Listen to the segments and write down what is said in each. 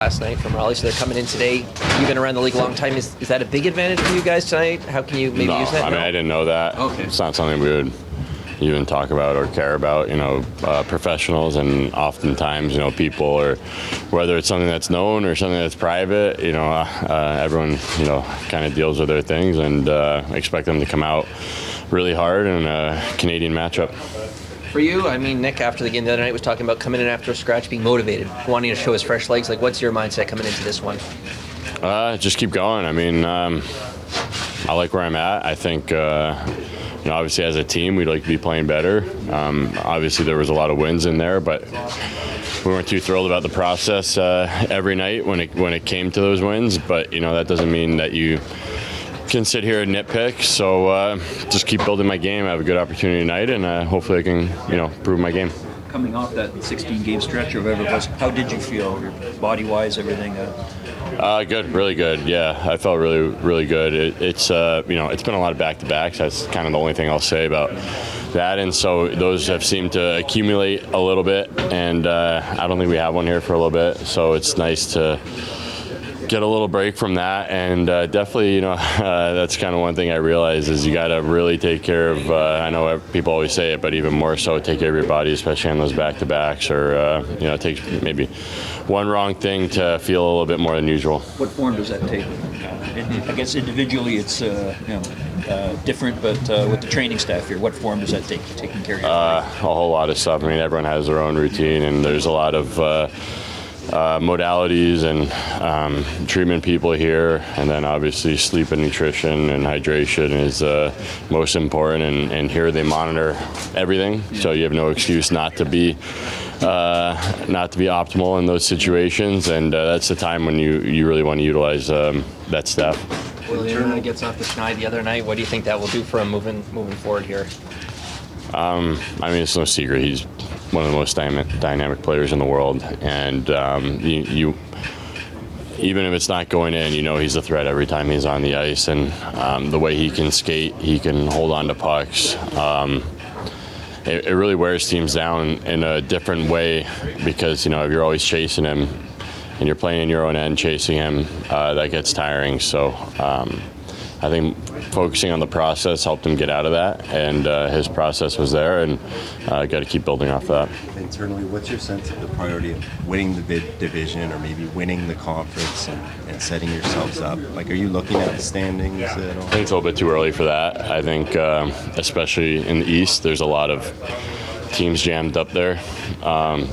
last night from Raleigh, so they're coming in today. You've been around the league a long time. Is that a big advantage for you guys tonight? How can you maybe use that? I mean, I didn't know that. Okay. It's not something we would even talk about or care about. Professionals and oftentimes, people, or whether it's something that's known or something that's private, everyone, kind of deals with their things and expect them to come out really hard in a Canadian matchup. For you, I mean, Nick, after the game the other night, was talking about coming in after a scratch, being motivated, wanting to show his fresh legs. Like, what's your mindset coming into this one? Just keep going. I mean, I like where I'm at. I think, obviously as a team, we'd like to be playing better. Obviously, there was a lot of wins in there, but we weren't too thrilled about the process every night when it came to those wins. But, that doesn't mean that you can sit here and nitpick, so just keep building my game. I have a good opportunity tonight, and hopefully I can, prove my game. Coming off that 16-game stretch or whatever it was, how did you feel, body-wise, everything? Good, really good. Yeah, I felt really, really good. It's been a lot of back-to-backs. That's kind of the only thing I'll say about that, and so those have seemed to accumulate a little bit, and I don't think we have one here for a little bit, so it's nice to get a little break from that, and definitely, that's kind of one thing I realize is you got to really take care of, I know people always say it, but even more so, take care of your body, especially on those back-to-backs, or, it takes maybe one wrong thing to feel a little bit more than usual. What form does that take? I guess individually it's, different, but with the training staff here, what form does that take, taking care of your body? A whole lot of stuff. I mean, everyone has their own routine, and there's a lot of modalities and treatment people here, and then obviously sleep and nutrition and hydration is most important, and here they monitor everything, so you have no excuse not to be optimal in those situations, and that's the time when you really want to utilize that staff. William gets off the schneid the other night. What do you think that will do for him moving forward here? I mean, it's no secret. He's one of the most dynamic players in the world, and you even if it's not going in, he's a threat every time he's on the ice, and the way he can skate, he can hold on to pucks. It really wears teams down in a different way because, if you're always chasing him and you're playing in your own end chasing him, that gets tiring. So I think focusing on the process helped him get out of that, and his process was there, and got to keep building off that. Internally, what's your sense of the priority of winning the division or maybe winning the conference and setting yourselves up? Like, are you looking at the standings at all? I think it's a little bit too early for that. I think, especially in the East, there's a lot of teams jammed up there.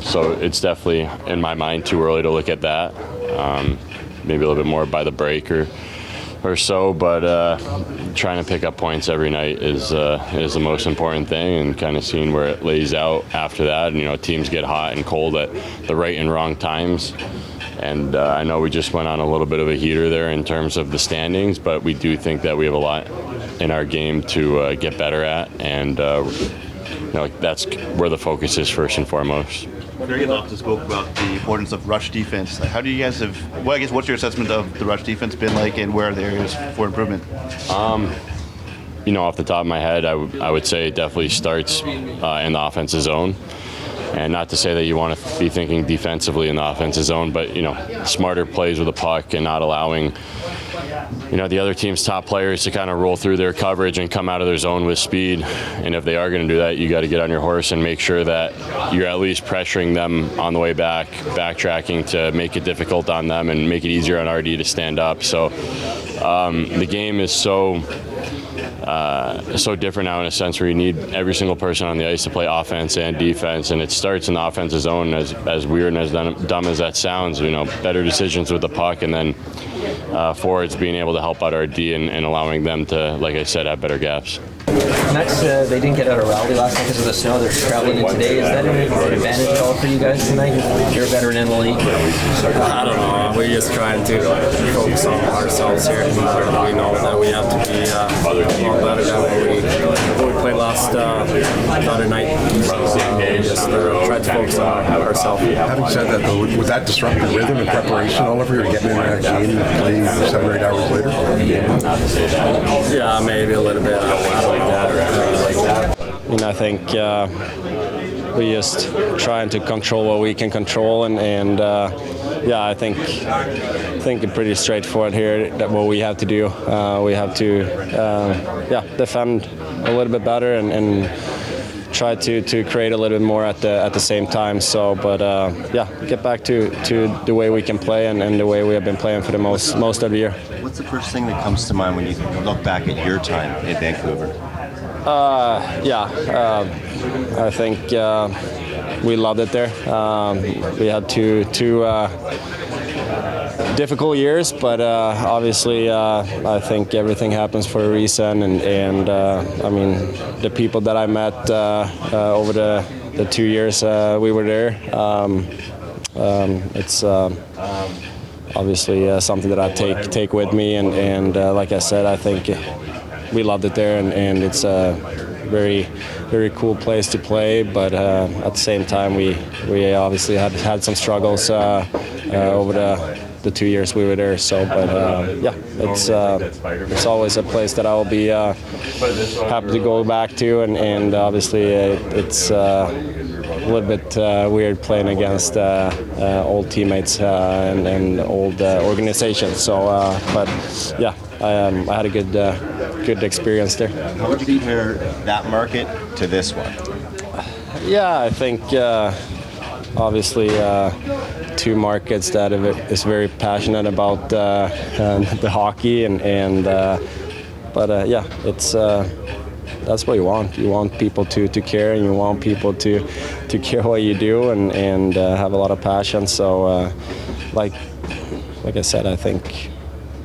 So it's definitely, in my mind, too early to look at that. Maybe a little bit more by the break or so, but trying to pick up points every night is the most important thing, and kind of seeing where it lays out after that. And, teams get hot and cold at the right and wrong times, and I know we just went on a little bit of a heater there in terms of the standings, but we do think that we have a lot in our game to get better at, and that's where the focus is first and foremost. Greg often spoke about the importance of rush defense. How do you guys what's your assessment of the rush defense been like, and where are the areas for improvement? Off the top of my head, I would say it definitely starts in the offensive zone. And not to say that you want to be thinking defensively in the offensive zone, but, smarter plays with the puck and not allowing, the other team's top players to kind of roll through their coverage and come out of their zone with speed. And if they are going to do that, you got to get on your horse and make sure that you're at least pressuring them on the way back, backtracking to make it difficult on them and make it easier on RD to stand up. So the game is so different now in a sense where you need every single person on the ice to play offense and defense, and it starts in the offensive zone, as weird and as dumb as that sounds. Better decisions with the puck, and then forwards being able to help out RD and allowing them to, like I said, have better gaps. Canucks, they didn't get out of Raleigh last night because of the snow. They're traveling in today. Is that an advantage at all for you guys tonight? You're a veteran in the league. I don't know. We're just trying to focus on ourselves here. We know that we have to be a lot better than what we played last other night. So just try to focus on ourselves. Having said that, though, would that disrupt the rhythm and preparation, Oliver? You're getting in that game and playing 7 or 8 hours later? Yeah, maybe a little bit. I don't know. I think we just trying to control what we can control, and yeah, I think it's pretty straightforward here. That what we have to do, we have to defend a little bit better and try to create a little bit more at the same time. So, but get back to the way we can play and the way we have been playing for the most of the year. What's the first thing that comes to mind when you look back at your time in Vancouver? I think we loved it there. We had two difficult years, but obviously I think everything happens for a reason. And I mean, the people that I met over the 2 years we were there, it's obviously something that I take with me. And like I said, I think we loved it there, and it's a very, very cool place to play. But at the same time, we obviously had some struggles over the 2 years we were there. So, but it's always a place that I will be happy to go back to, and obviously it's a little bit weird playing against old teammates and old organizations. So, but yeah, I had a good experience there. How would you compare that market to this one? Yeah, I think obviously two markets that is very passionate about the hockey but it's that's what you want. You want people to care, and you want people to care what you do and have a lot of passion. So like I said, I think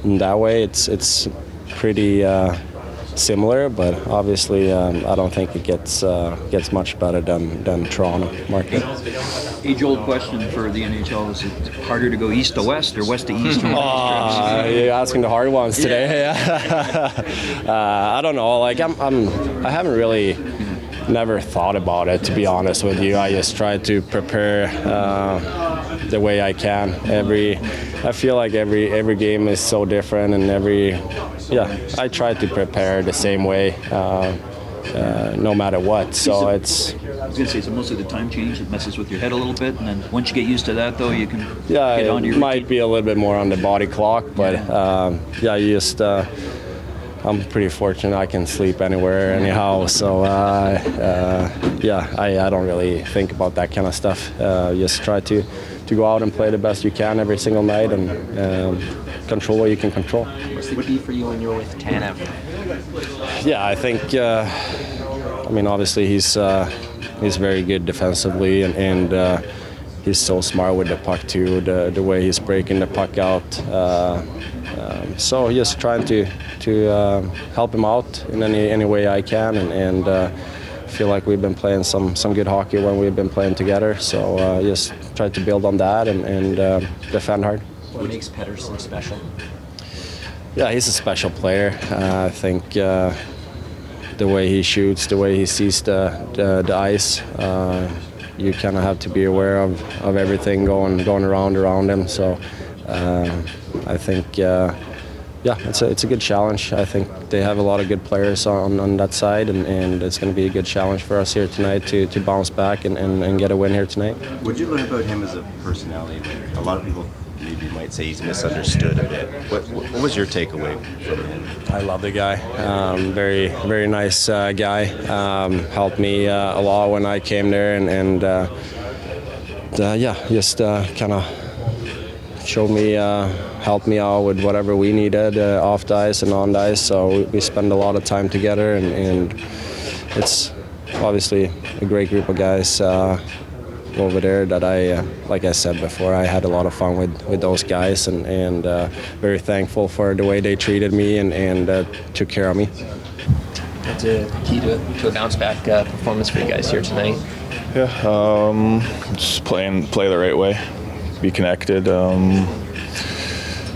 in that way it's pretty similar, but obviously I don't think it gets much better than Toronto market. Age-old question for the NHL: is it harder to go east to west or west to east? You're asking the hard ones today. I don't know. Like I haven't really never thought about it, to be honest with you. I just try to prepare the way I can. I feel like every game is so different, and I try to prepare the same way, no matter what. So it's. I was going to say, so mostly the time change, it messes with your head a little bit, and then once you get used to that, though, you can get on your routine. Might be a little bit more on the body clock, but you just. I'm pretty fortunate. I can sleep anywhere, anyhow. So I don't really think about that kind of stuff. Just try to go out and play the best you can every single night and control what you can control. What's it be for you when you're with Tanev? Yeah, I think. Obviously he's very good defensively, and he's so smart with the puck too. The way he's breaking the puck out. So just trying to help him out in any way I can, and feel like we've been playing some good hockey when we've been playing together. So just try to build on that and defend hard. What makes Pettersson special? Yeah, he's a special player. I think the way he shoots, the way he sees the ice, you kind of have to be aware of everything going around him. So I think. It's a good challenge. I think they have a lot of good players on that side, and it's going to be a good challenge for us here tonight to bounce back and get a win here tonight. What did you learn about him as a personality? A lot of people maybe might say he's misunderstood a bit. What was your takeaway from him? I love the guy. Very, very nice guy. Helped me a lot when I came there, and just kind of showed me, helped me out with whatever we needed off the ice and on the ice. So we spend a lot of time together, and it's obviously a great group of guys over there that like I said before, I had a lot of fun with those guys, and very thankful for the way they treated me and took care of me. That's a key to a bounce-back performance for you guys here tonight. Yeah, just play the right way, be connected,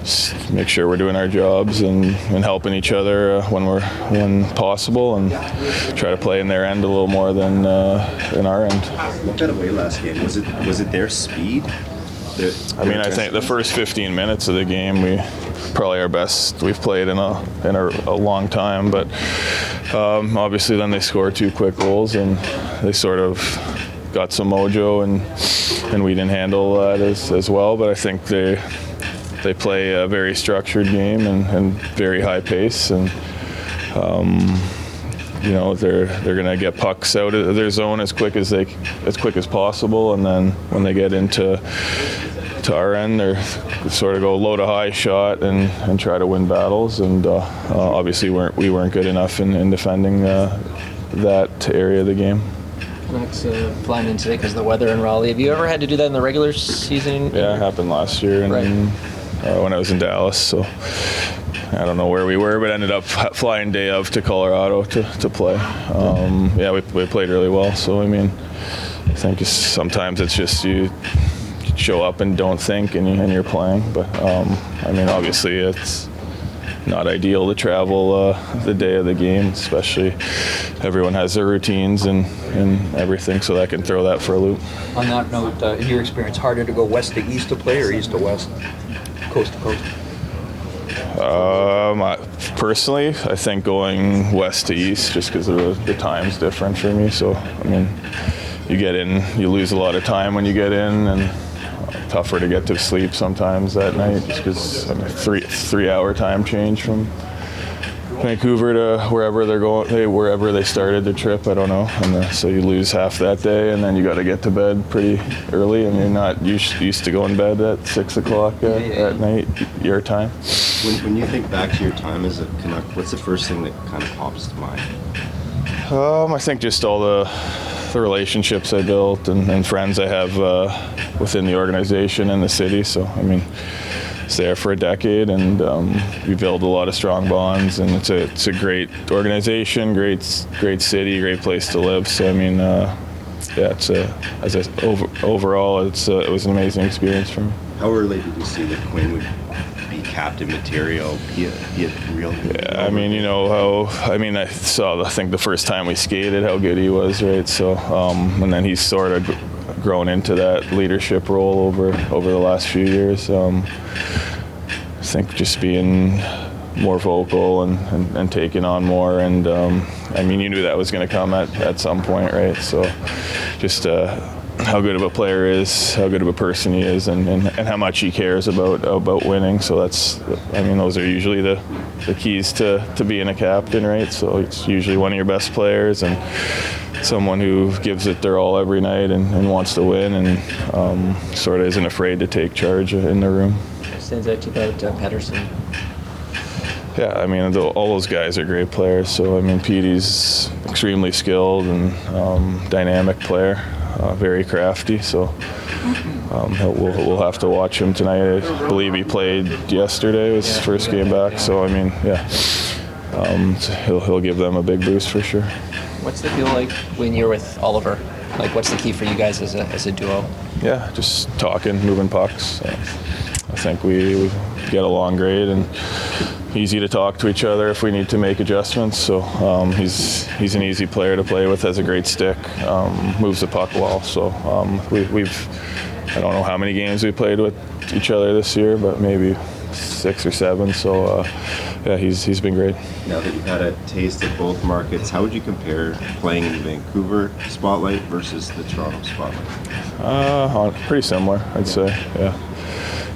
just make sure we're doing our jobs and helping each other when possible, and try to play in their end a little more than in our end. What got away last game? Was it their speed? I think the first 15 minutes of the game, we probably our best we've played in a long time, but obviously then they score two quick goals and they sort of got some mojo, and we didn't handle that as well. But I think they play a very structured game and very high pace, and they're going to get pucks out of their zone as quick as possible, and then when they get into our end, they're sort of go low to high shot and try to win battles. And obviously we weren't good enough in defending that area of the game. Canucks flying in today because of the weather in Raleigh. Have you ever had to do that in the regular season? Yeah, it happened last year, and when I was in Dallas. So I don't know where we were, but ended up flying day of to Colorado to play. We played really well. So I mean, I think sometimes it's just you show up and don't think, and you're playing. But I mean, obviously it's not ideal to travel the day of the game, especially everyone has their routines and everything, so that can throw that for a loop. On that note, in your experience, harder to go west to east to play or east to west, coast to coast? Personally, I think going west to east, just because the time's different for me. So I mean, you lose a lot of time when you get in, and tougher to get to sleep sometimes that night, just because 3-hour time change from Vancouver to wherever they're going, wherever they started their trip. I don't know, and so you lose half that day, and then you got to get to bed pretty early, and you're not used to going to bed at 6 o'clock at night your time. When you think back to your time as a Canuck, what's the first thing that kind of pops to mind? I think just all the relationships I built and friends I have within the organization and the city. So I mean, it's there for a decade, and we build a lot of strong bonds, and it's a great organization, great city, great place to live. So I mean, overall, it was an amazing experience for me. How early did you see that Quinn would be captain material, be a real good? Yeah, I mean, I saw, I think the first time we skated, how good he was, right? So, and then he's sort of grown into that leadership role over the last few years. I think just being more vocal and taking on more, and I mean, you knew that was going to come at some point, right? So, just how good of a player is, how good of a person he is, and how much he cares about winning. So those are usually the keys to being a captain, right? So it's usually one of your best players and someone who gives it their all every night and wants to win, and sort of isn't afraid to take charge in the room. What stands out to you about Pettersson? Yeah, I mean, all those guys are great players. So I mean, Petey's extremely skilled and dynamic player. Very crafty, so we'll have to watch him tonight. I believe he played yesterday, his first game back, so I mean, he'll give them a big boost for sure. What's it feel like when you're with Oliver? Like, what's the key for you guys as a duo? Yeah, just talking, moving pucks. I think we get along great, and easy to talk to each other if we need to make adjustments. So he's an easy player to play with, has a great stick, moves the puck well. So we've I don't know how many games we played with each other this year, but maybe 6 or 7. So he's been great. Now that you've had a taste of both markets, how would you compare playing in the Vancouver spotlight versus the Toronto spotlight? Pretty similar, I'd say. Yeah.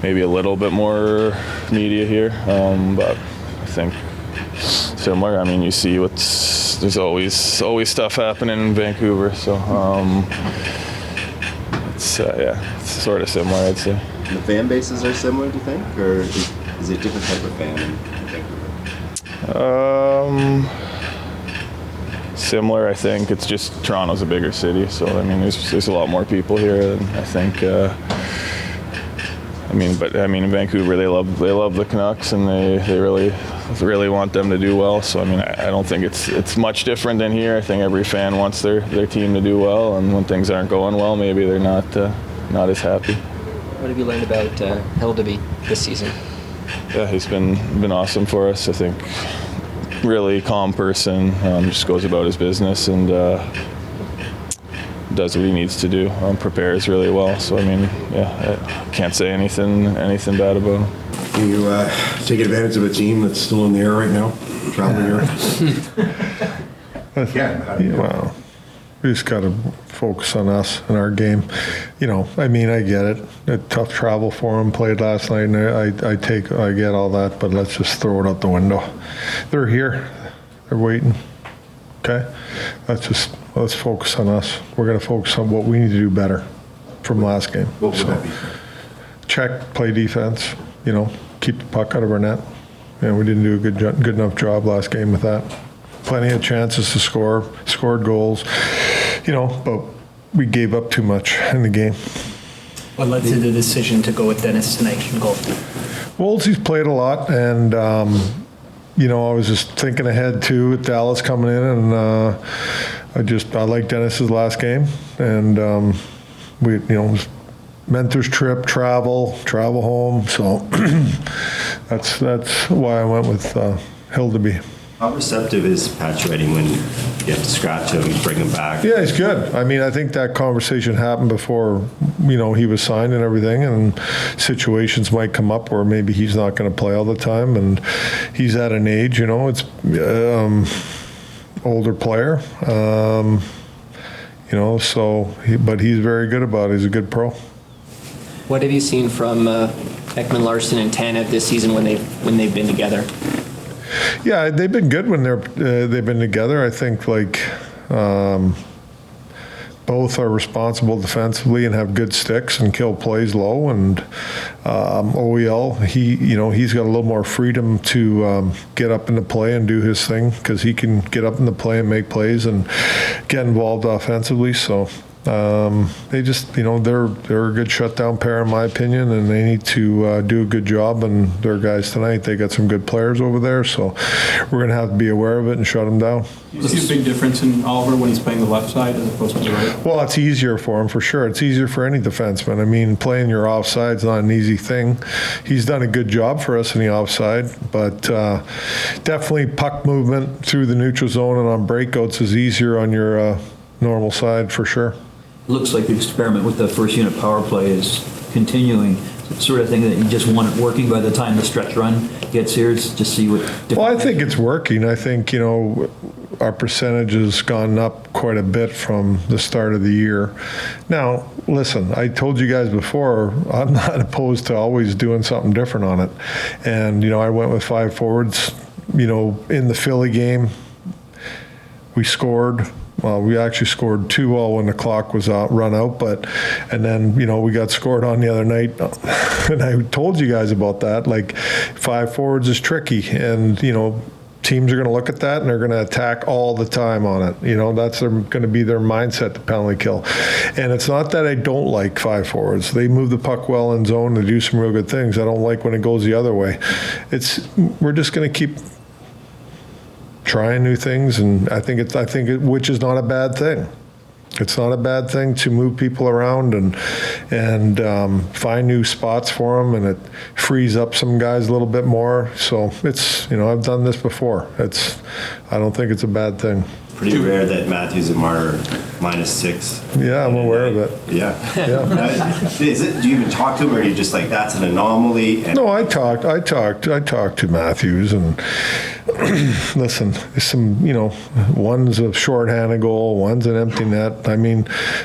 Maybe a little bit more media here, but I think similar. I mean, you see there's always stuff happening in Vancouver, so it's sort of similar, I'd say. The fan bases are similar, do you think, or is it a different type of fan in Vancouver? Similar, I think. It's just Toronto's a bigger city, so I mean, there's a lot more people here, and I think. In Vancouver, they love the Canucks, and they really want them to do well. So I mean, I don't think it's much different than here. I think every fan wants their team to do well, and when things aren't going well, maybe they're not as happy. What have you learned about Hildeby this season? Yeah, he's been awesome for us. I think really calm person, just goes about his business and does what he needs to do. Prepares really well. So I mean, I can't say anything bad about him. Can you take advantage of a team that's still in the air right now, traveling here? Yeah. Well, We just got to focus on us and our game. I get it. A tough travel for them. Played last night, and I get all that, but let's just throw it out the window. They're here. They're waiting. Okay? Let's focus on us. We're going to focus on what we need to do better from last game. What would that be? Check, play defense, keep the puck out of our net. We didn't do a good enough job last game with that. Plenty of chances to score, scored goals, but we gave up too much in the game. What led to the decision to go with Dennis tonight in goal? Woolsey's played a lot, and I was just thinking ahead too with Dallas coming in, and I like Dennis's last game, and mentor's trip, travel home, so that's why I went with Hildeby. How receptive is Pacioretty when you have to scratch him, bring him back? Yeah, he's good. I think that conversation happened before, he was signed and everything, and situations might come up where maybe he's not going to play all the time, and he's at an age, it's older player, but he's very good about it. He's a good pro. What have you seen from Ekman-Larsson and Tanev this season when they've been together? Yeah, they've been good when they've been together. I think both are responsible defensively and have good sticks and kill plays low. And OEL, he's got a little more freedom to get up in the play and do his thing because he can get up in the play and make plays and get involved offensively. So. They just, they're a good shutdown pair in my opinion, and they need to do a good job. And their guys tonight, they got some good players over there, so we're going to have to be aware of it and shut them down. Do you see a big difference in Oliver when he's playing the left side as opposed to the right? Well, it's easier for him for sure. It's easier for any defenseman. Playing your offside is not an easy thing. He's done a good job for us in the offside, but definitely puck movement through the neutral zone and on breakouts is easier on your normal side for sure. Looks like the experiment with the first unit power play is continuing. It's the sort of thing that you just want it working by the time the stretch run gets here. It's just see what. Well, I think it's working. I think our percentage has gone up quite a bit from the start of the year. Now, listen, I told you guys before, I'm not opposed to always doing something different on it. And I went with 5 forwards. In the Philly game, we scored. Well, we actually scored 2-0 when the clock was run out, and then we got scored on the other night, and I told you guys about that. 5 forwards is tricky, and teams are going to look at that and they're going to attack all the time on it. That's going to be their mindset, the penalty kill. And it's not that I don't like 5 forwards. They move the puck well in zone and do some real good things. I don't like when it goes the other way. We're just going to keep trying new things, and I think which is not a bad thing. It's not a bad thing to move people around and find new spots for them, and it frees up some guys a little bit more. So it's I've done this before. I don't think it's a bad thing. Pretty rare that Matthews and Marner -6. Yeah, I'm aware of it. Yeah. Do you even talk to him, or are you just that's an anomaly? No, I talked to Matthews, and listen, there's some, one's a shorthanded goal, one's an empty net.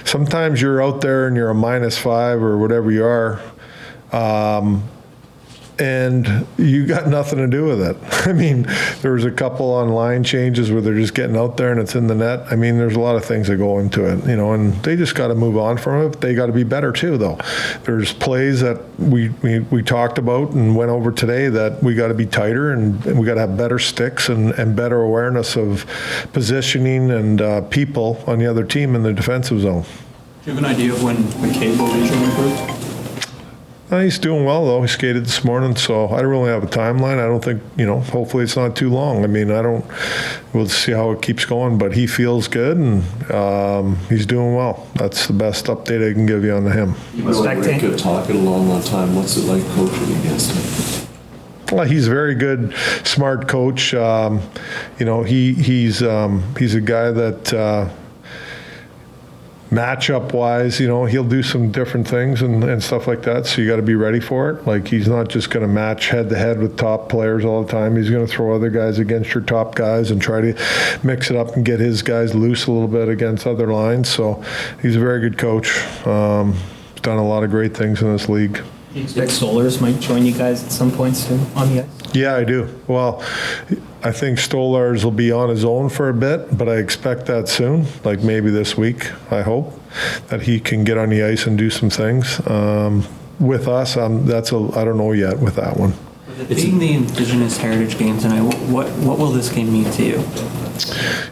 Sometimes you're out there and you're a -5 or whatever you are, and you got nothing to do with it. There was a couple on line changes where they're just getting out there and it's in the net. There's a lot of things that go into it, and they just got to move on from it. They got to be better too, though. There's plays that we talked about and went over today that we got to be tighter, and we got to have better sticks and better awareness of positioning and people on the other team in the defensive zone. Do you have an idea of when McCabe vision improves? He's doing well, though. He skated this morning, so I don't really have a timeline. I don't think, hopefully it's not too long. We'll see how it keeps going, but he feels good, and he's doing well. That's the best update I can give you on him. He was very good talking a long time. What's it like coaching against him? Well, he's a very good, smart coach. He's a guy that matchup wise, he'll do some different things and stuff like that. So you got to be ready for it. Like, he's not just going to match head to head with top players all the time. He's going to throw other guys against your top guys and try to mix it up and get his guys loose a little bit against other lines. So he's a very good coach. Done a lot of great things in this league. Do you expect Stolarz might join you guys at some point soon on the ice? Yeah, I do. Well, I think Stolarz will be on his own for a bit, but I expect that soon, like maybe this week, I hope, that he can get on the ice and do some things. With us, I don't know yet with that one. It's being the Indigenous Heritage Games tonight. What will this game mean to you?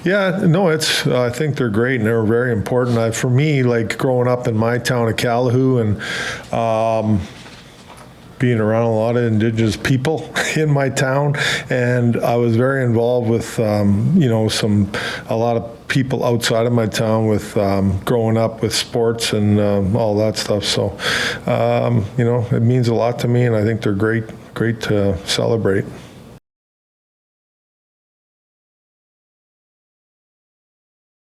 Yeah, no, I think they're great and they're very important. For me, like growing up in my town of Calahoo and being around a lot of Indigenous people in my town, and I was very involved with a lot of people outside of my town with growing up with sports and all that stuff. So it means a lot to me, and I think they're great to celebrate.